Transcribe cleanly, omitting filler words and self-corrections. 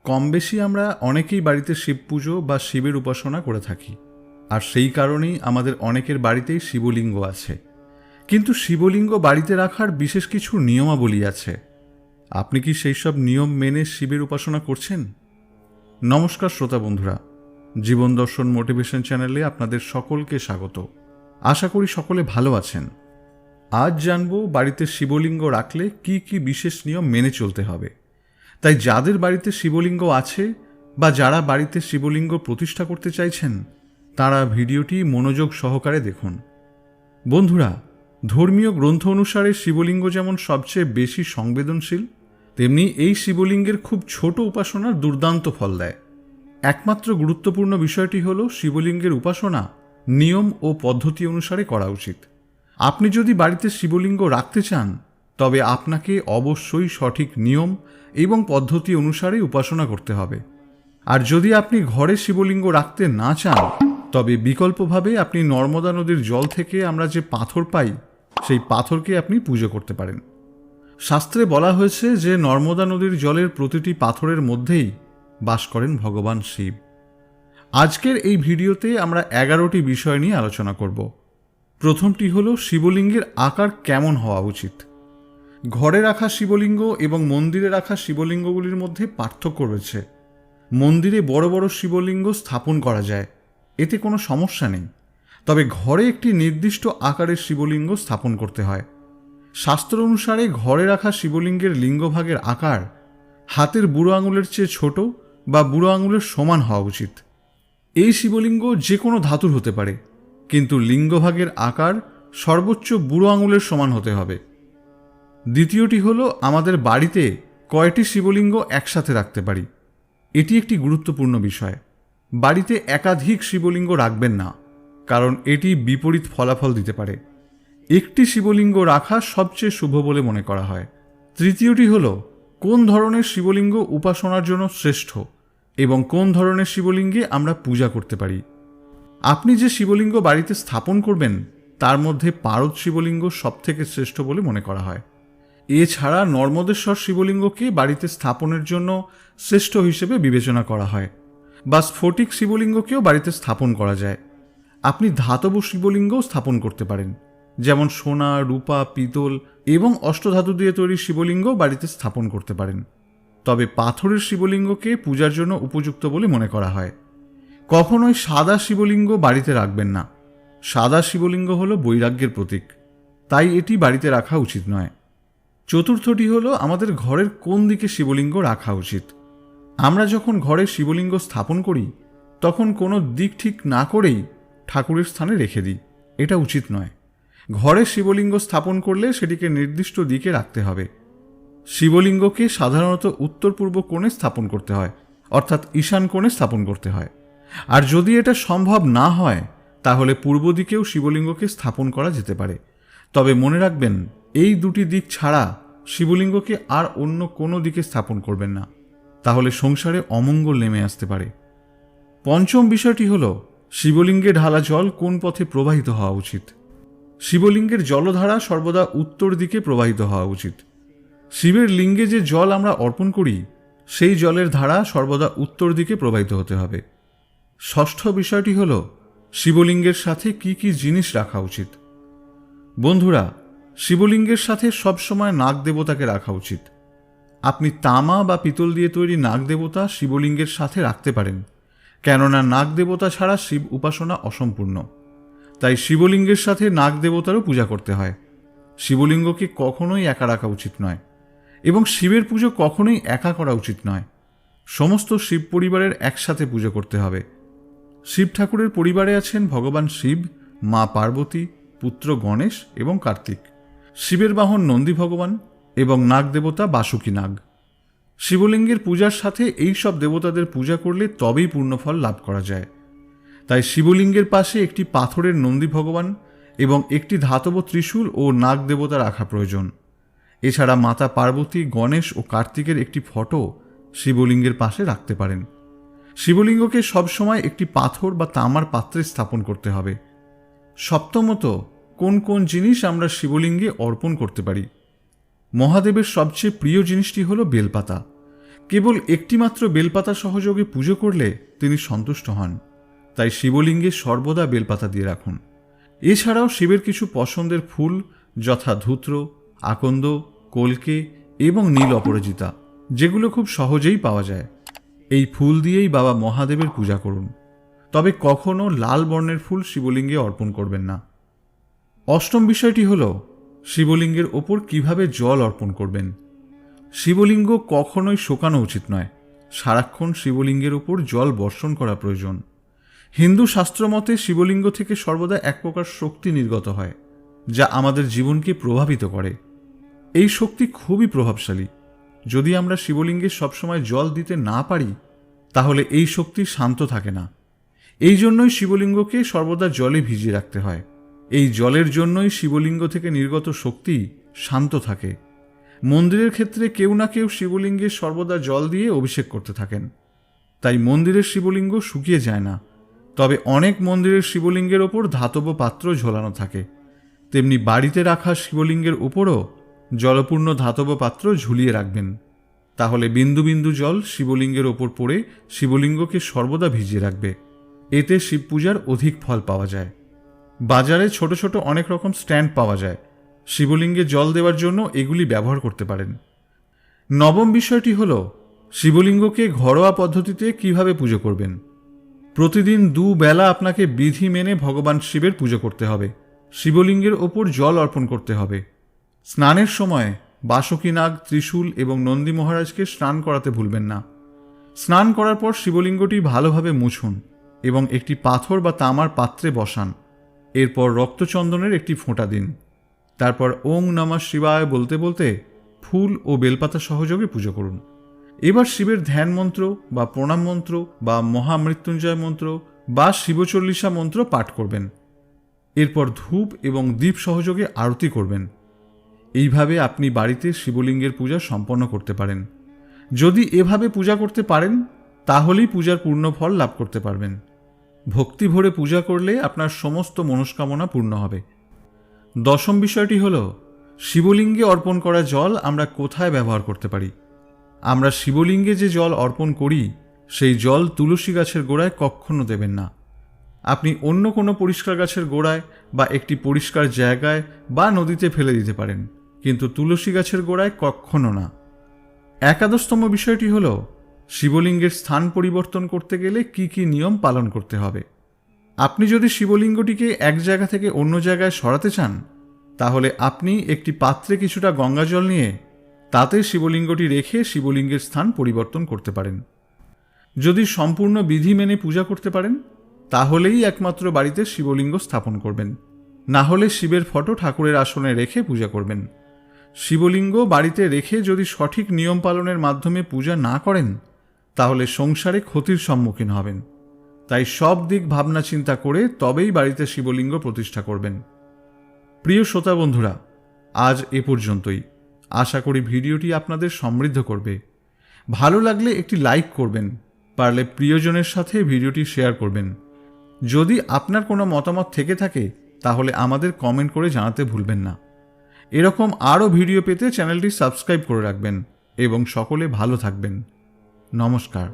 কম বেশি আমরা অনেকেই বাড়িতে শিব পুজো বা শিবের উপাসনা করে থাকি, আর সেই কারণেই আমাদের অনেকের বাড়িতেই শিবলিঙ্গ আছে। কিন্তু শিবলিঙ্গ বাড়িতে রাখার বিশেষ কিছু নিয়মাবলী আছে। আপনি কি সেই সব নিয়ম মেনে শিবের উপাসনা করছেন? নমস্কার শ্রোতা বন্ধুরা, জীবন দর্শন মোটিভেশন চ্যানেলে আপনাদের সকলকে স্বাগত। আশা করি সকলে ভালো আছেন। আজ জানব বাড়িতে শিবলিঙ্গ রাখলে কি কি বিশেষ নিয়ম মেনে চলতে হবে। তাই যাদের বাড়িতে শিবলিঙ্গ আছে বা যারা বাড়িতে শিবলিঙ্গ প্রতিষ্ঠা করতে চাইছেন, তারা ভিডিওটি মনোযোগ সহকারে দেখুন। বন্ধুরা, ধর্মীয় গ্রন্থ অনুসারে শিবলিঙ্গ যেমন সবচেয়ে বেশি সংবেদনশীল, তেমনি এই শিবলিঙ্গের খুব ছোট উপাসনার দুর্দান্ত ফল দেয়। একমাত্র গুরুত্বপূর্ণ বিষয়টি হল শিবলিঙ্গের উপাসনা নিয়ম ও পদ্ধতি অনুসারে করা উচিত। আপনি যদি বাড়িতে শিবলিঙ্গ রাখতে চান, তবে আপনাকে অবশ্যই সঠিক নিয়ম এবং পদ্ধতি অনুসারে উপাসনা করতে হবে। আর যদি আপনি ঘরে শিবলিঙ্গ রাখতে না চান, তবে বিকল্পভাবে আপনি নর্মদা নদীর জল থেকে আমরা যে পাথর পাই, সেই পাথরকে আপনি পুজো করতে পারেন। শাস্ত্রে বলা হয়েছে যে নর্মদা নদীর জলের প্রতিটি পাথরের মধ্যেই বাস করেন ভগবান শিব। আজকের এই ভিডিওতে আমরা 11টি বিষয় নিয়ে আলোচনা করব। প্রথমটি হল শিবলিঙ্গের আকার কেমন হওয়া উচিত। ঘরে রাখা শিবলিঙ্গ এবং মন্দিরে রাখা শিবলিঙ্গগুলির মধ্যে পার্থক্য রয়েছে। মন্দিরে বড় বড় শিবলিঙ্গ স্থাপন করা যায়, এতে কোনো সমস্যা নেই। তবে ঘরে একটি নির্দিষ্ট আকারের শিবলিঙ্গ স্থাপন করতে হয়। শাস্ত্র অনুসারে ঘরে রাখা শিবলিঙ্গের লিঙ্গভাগের আকার হাতের বুড়ো আঙুলের চেয়ে ছোট বা বুড়ো আঙুলের সমান হওয়া উচিত। এই শিবলিঙ্গ যে কোনো ধাতুর হতে পারে, কিন্তু লিঙ্গভাগের আকার সর্বোচ্চ বুড়ো আঙুলের সমান হতে হবে। দ্বিতীয়টি হলো আমাদের বাড়িতে কয়টি শিবলিঙ্গ একসাথে রাখতে পারি। এটি একটি গুরুত্বপূর্ণ বিষয়। বাড়িতে একাধিক শিবলিঙ্গ রাখবেন না, কারণ এটি বিপরীত ফলাফল দিতে পারে। একটি শিবলিঙ্গ রাখা সবচেয়ে শুভ বলে মনে করা হয়। তৃতীয়টি হলো কোন ধরনের শিবলিঙ্গ উপাসনার জন্য শ্রেষ্ঠ এবং কোন ধরনের শিবলিঙ্গে আমরা পূজা করতে পারি। আপনি যে শিবলিঙ্গ বাড়িতে স্থাপন করবেন, তার মধ্যে পারদ শিবলিঙ্গ সবথেকে শ্রেষ্ঠ বলে মনে করা হয়। এছাড়া নর্মদেশ্বর শিবলিঙ্গকে বাড়িতে স্থাপনের জন্য শ্রেষ্ঠ হিসেবে বিবেচনা করা হয়, বা স্ফটিক শিবলিঙ্গকেও বাড়িতে স্থাপন করা যায়। আপনি ধাতব শিবলিঙ্গও স্থাপন করতে পারেন, যেমন সোনা, রূপা, পিতল এবং অষ্টধাতু দিয়ে তৈরি শিবলিঙ্গ বাড়িতে স্থাপন করতে পারেন। তবে পাথরের শিবলিঙ্গকে পূজার জন্য উপযুক্ত বলে মনে করা হয়। কখনোই সাদা শিবলিঙ্গ বাড়িতে রাখবেন না। সাদা শিবলিঙ্গ হলো বৈরাগ্যের প্রতীক, তাই এটি বাড়িতে রাখা উচিত নয়। চতুর্থটি হলো আমাদের ঘরের কোন দিকে শিবলিঙ্গ রাখা উচিত। আমরা যখন ঘরে শিবলিঙ্গ স্থাপন করি, তখন কোনো দিক ঠিক না করেই ঠাকুরের স্থানে রেখে দিই। এটা উচিত নয়। ঘরে শিবলিঙ্গ স্থাপন করলে সেটিকে নির্দিষ্ট দিকে রাখতে হবে। শিবলিঙ্গকে সাধারণত উত্তর পূর্ব কোণে স্থাপন করতে হয়, অর্থাৎ ঈশান কোণে স্থাপন করতে হয়। আর যদি এটা সম্ভব না হয়, তাহলে পূর্ব দিকেও শিবলিঙ্গকে স্থাপন করা যেতে পারে। তবে মনে রাখবেন, এই দুটি দিক ছাড়া শিবলিঙ্গকে আর অন্য কোনো দিকে স্থাপন করবেন না, তাহলে সংসারে অমঙ্গল নেমে আসতে পারে। পঞ্চম বিষয়টি হল শিবলিঙ্গে ঢালা জল কোন পথে প্রবাহিত হওয়া উচিত। শিবলিঙ্গের জলধারা সর্বদা উত্তর দিকে প্রবাহিত হওয়া উচিত। শিবের লিঙ্গে যে জল আমরা অর্পণ করি, সেই জলের ধারা সর্বদা উত্তর দিকে প্রবাহিত হতে হবে। ষষ্ঠ বিষয়টি হল শিবলিঙ্গের সাথে কি কি জিনিস রাখা উচিত। বন্ধুরা, শিবলিঙ্গের সাথে সবসময় নাগ দেবতাকে রাখা উচিত। আপনি তামা বা পিতল দিয়ে তৈরি নাগ দেবতা শিবলিঙ্গের সাথে রাখতে পারেন, কেননা নাগ দেবতা ছাড়া শিব উপাসনা অসম্পূর্ণ। তাই শিবলিঙ্গের সাথে নাগ দেবতারও পূজা করতে হয়। শিবলিঙ্গকে কখনোই একা রাখা উচিত নয়, এবং শিবের পুজো কখনোই একা করা উচিত নয়। সমস্ত শিব পরিবারের একসাথে পুজো করতে হবে। শিব ঠাকুরের পরিবারে আছেন ভগবান শিব, মা পার্বতী, পুত্র গণেশ এবং কার্তিক। শিবের বাহন নন্দী ভগবান এবং নাগ দেবতা বাসুকী নাগ। শিবলিঙ্গের পূজার সাথে এই সব দেবতাদের পূজা করলে তবেই পূর্ণফল লাভ করা যায়। তাই শিবলিঙ্গের পাশে একটি পাথরের নন্দী ভগবান এবং একটি ধাতব ত্রিশূল ও নাগ দেবতা রাখা প্রয়োজন। এছাড়া মাতা পার্বতী, গণেশ ও কার্তিকের একটি ফটো শিবলিঙ্গের পাশে রাখতে পারেন। শিবলিঙ্গকে সবসময় একটি পাথর বা তামার পাত্রে স্থাপন করতে হবে। সপ্তমত, কোন কোন জিনিস আমরা শিবলিঙ্গে অর্পণ করতে পারি। মহাদেবের সবচেয়ে প্রিয় জিনিসটি হলো বেলপাতা। কেবল একটিমাত্র বেলপাতা সহযোগে পুজো করলে তিনি সন্তুষ্ট হন। তাই শিবলিঙ্গে সর্বদা বেলপাতা দিয়ে রাখুন। এছাড়াও শিবের কিছু পছন্দের ফুল যথা ধূত্র, আকন্দ, কলকে এবং নীল অপরাজিতা, যেগুলো খুব সহজেই পাওয়া যায়, এই ফুল দিয়েই বাবা মহাদেবের পূজা করুন। তবে কখনো লাল বর্ণের ফুল শিবলিঙ্গে অর্পণ করবেন না। অষ্টম বিষয়টি হল শিবলিঙ্গের ওপর কিভাবে জল অর্পণ করবেন। শিবলিঙ্গ কখনোই শোকানো উচিত নয়। সারাক্ষণ শিবলিঙ্গের ওপর জল বর্ষণ করা প্রয়োজন। হিন্দু শাস্ত্র মতে শিবলিঙ্গ থেকে সর্বদা এক প্রকার শক্তি নির্গত হয়, যা আমাদের জীবনকে প্রভাবিত করে। এই শক্তি খুবই প্রভাবশালী। যদি আমরা শিবলিঙ্গে সবসময় জল দিতে না পারি, তাহলে এই শক্তি শান্ত থাকে না। এই জন্যই শিবলিঙ্গকে সর্বদা জলে ভিজিয়ে রাখতে হয়। এই জলের জন্যই শিবলিঙ্গ থেকে নির্গত শক্তি শান্ত থাকে। মন্দিরের ক্ষেত্রে কেউ না কেউ শিবলিঙ্গে সর্বদা জল দিয়ে অভিষেক করতে থাকেন, তাই মন্দিরের শিবলিঙ্গ শুকিয়ে যায় না। তবে অনেক মন্দিরের শিবলিঙ্গের ওপর ধাতব পাত্র ঝোলানো থাকে, তেমনি বাড়িতে রাখা শিবলিঙ্গের ওপরও জলপূর্ণ ধাতব পাত্র ঝুলিয়ে রাখবেন। তাহলে বিন্দু বিন্দু জল শিবলিঙ্গের ওপর পড়ে শিবলিঙ্গকে সর্বদা ভিজিয়ে রাখবে। এতে শিব পূজার অধিক ফল পাওয়া যায়। বাজারে ছোট ছোট অনেক রকম স্ট্যান্ড পাওয়া যায়, শিবলিঙ্গে জল দেওয়ার জন্য এগুলি ব্যবহার করতে পারেন। নবম বিষয়টি হল শিবলিঙ্গকে ঘরোয়া পদ্ধতিতে কিভাবে পুজো করবেন। প্রতিদিন দুবেলা আপনাকে বিধি মেনে ভগবান শিবের পুজো করতে হবে। শিবলিঙ্গের ওপর জল অর্পণ করতে হবে। স্নানের সময় বাসুকীনাগ, ত্রিশূল এবং নন্দী মহারাজকে স্নান করাতে ভুলবেন না। স্নান করার পর শিবলিঙ্গটি ভালোভাবে মুছুন এবং একটি পাথর বা তামার পাত্রে বসান। এরপর রক্তচন্দনের একটি ফোঁটা দিন। তারপর ওং নমঃ শিবায় বলতে বলতে ফুল ও বেলপাতা সহযোগে পুজো করুন। এবার শিবের ধ্যান মন্ত্র বা প্রণাম মন্ত্র বা মহামৃত্যুঞ্জয় মন্ত্র বা শিবচল্লিশা মন্ত্র পাঠ করবেন। এরপর ধূপ এবং দীপ সহযোগে আরতি করবেন। এইভাবে আপনি বাড়িতে শিবলিঙ্গের পূজা সম্পন্ন করতে পারেন। যদি এভাবে পূজা করতে পারেন, তাহলেই পূজার পূর্ণ ফল লাভ করতে পারবেন। ভক্তি ভরে পূজা করলে আপনার সমস্ত মনস্কামনা পূর্ণ হবে। দশম বিষয়টি হল শিবলিঙ্গে অর্পণ করা জল আমরা কোথায় ব্যবহার করতে পারি। আমরা শিবলিঙ্গে যে জল অর্পণ করি, সেই জল তুলসী গাছের গোড়ায় কখনো দেবেন না। আপনি অন্য কোনো পরিষ্কার গাছের গোড়ায় বা একটি পরিষ্কার জায়গায় বা নদীতে ফেলে দিতে পারেন, কিন্তু তুলসী গাছের গোড়ায় কখনো না। একাদশতম বিষয়টি হল শিবলিঙ্গের স্থান পরিবর্তন করতে গেলে কি কি নিয়ম পালন করতে হবে। আপনি যদি শিবলিঙ্গটিকে এক জায়গা থেকে অন্য জায়গায় সরাতে চান, তাহলে আপনি একটি পাত্রে কিছুটা গঙ্গা জল নিয়ে তাতে শিবলিঙ্গটি রেখে শিবলিঙ্গের স্থান পরিবর্তন করতে পারেন। যদি সম্পূর্ণ বিধি মেনে পূজা করতে পারেন, তাহলেই একমাত্র বাড়িতে শিবলিঙ্গ স্থাপন করবেন। না হলে শিবের ফটো ঠাকুরের আসনে রেখে পূজা করবেন। শিবলিঙ্গ বাড়িতে রেখে যদি সঠিক নিয়ম পালনের মাধ্যমে পূজা না করেন, তাহলে সংসারে ক্ষতির সম্মুখীন হবেন। তাই সব দিক ভাবনা চিন্তা করে তবেই বাড়িতে শিবলিঙ্গ প্রতিষ্ঠা করবেন। প্রিয় শ্রোতা বন্ধুরা, আজ এ পর্যন্তই। আশা করি ভিডিওটি আপনাদের সমৃদ্ধ করবে। ভালো লাগলে একটি লাইক করবেন, পারলে প্রিয়জনের সাথে ভিডিওটি শেয়ার করবেন। যদি আপনার কোনো মতামত থেকে থাকে, তাহলে আমাদের কমেন্ট করে জানাতে ভুলবেন না। এরকম আরও ভিডিও পেতে চ্যানেলটি সাবস্ক্রাইব করে রাখবেন এবং সকলে ভালো থাকবেন। নমস্কার।